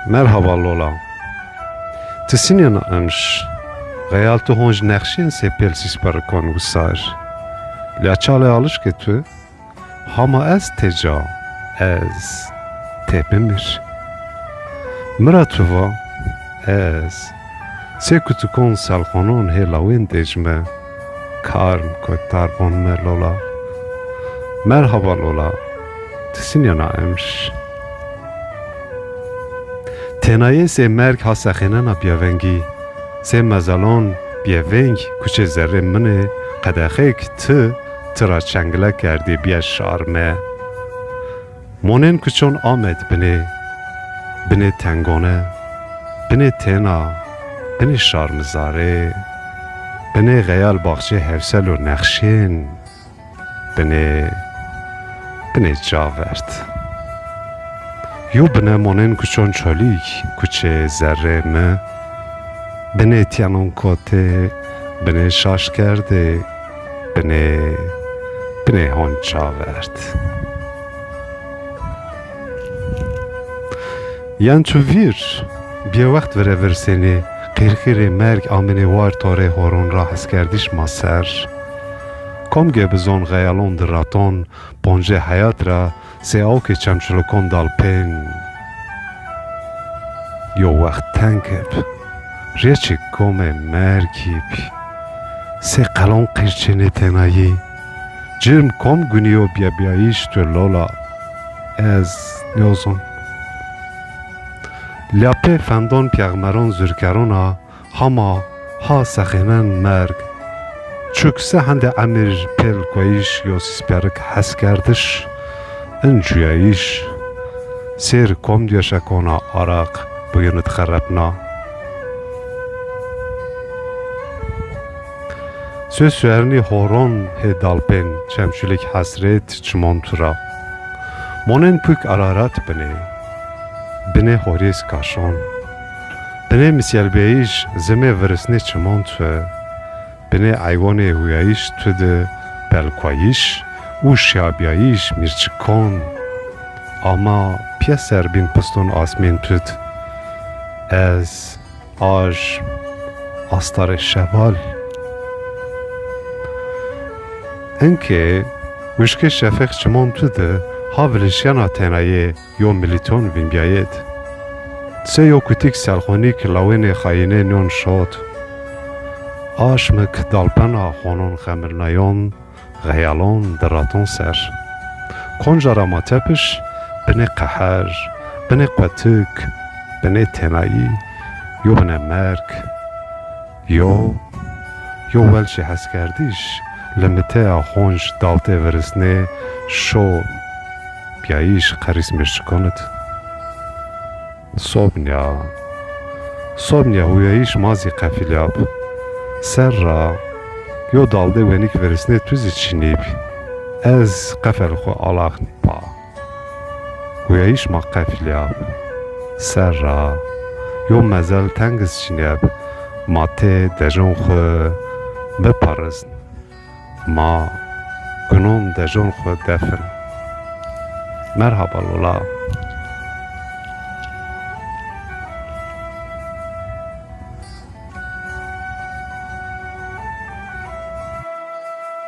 Merhaba Lola. Tisinyana emş. Gayaltı honj nexşin sepelsis parakon usar. Laçale alış ki tu. Hama ez teca. Ez. Tepemir. Mıratuva. Ez. Sekutukon salxanon helawin dejme. Karm kotar bonme Lola. Merhaba Lola. Tisinyana emş. Tenaye se merg ha saxinana biavengi. Se mezalon biaveng kuçe zerre mine qadaxek tıra çengile kerdi bia şarme. Monen kuçon Ahmet bine tengone, bine tena, bine şarmızare, bine gayal bahçe hevsel u nexşin, bine cavert. Yo bine monen kuçon çolik, kuçe zerre me, bine tiyanon kote, bine şaş kerde, bine hon çavert. Yan çu vir, bir vakt verever seni, qirqiri merg amene var tore horon rahs kerdiş maser. Kom gebizon gayalon diraton, ponje hayat ra, se avke çemçulukon dalpen. Yo vakt tenkeb, reçik kome mergib, se qalon qirçene tenayi, cirm kom günüyo biyayiş tu Lola, ez nyozon. Lape fendon piyagmeron zürkerona, hama ha saxinen merg, çükse hende emir pel koyiş yo sisperik hes kerdiş, انجویایش سیر کم دیشکانا عراق بگیرد خرابنا söz süerni horon he dalpen çemşilik hasret çmontura monen pük ararat bine horis kaşon bine misyelbeyiş zeme verisne çmontve bine ayvane huyayiş tüde belkoyiş u şabiyayiş mirçikon ama pyeser bin piston asmin tüt ez aj astar şeval enke wişke şefek çimon tüde havlişyana tenaye yo militon vin biyayet se yo kutik salxonik lawene xayine nyon şot aşmık dalpana xonon xemirnayon غیالان دراتون سر کنجارا ما تپش بنه قهر بنه قطک بنه تنایی یو بنه مرگ یو ولچه هست کردیش لمته خونج دالته ورسنه شو بیاییش قریس مرچ کند صبنیا هویاییش مازی قفیلیاب سر را yo dalde venik verisne tüz içinib ez qafel xo alaq nipa huyayiş ma qafiliyab serra yo mezel tengiz çineb mate dejon xo beparizn ma gunon dejon xo defin merhaba Lola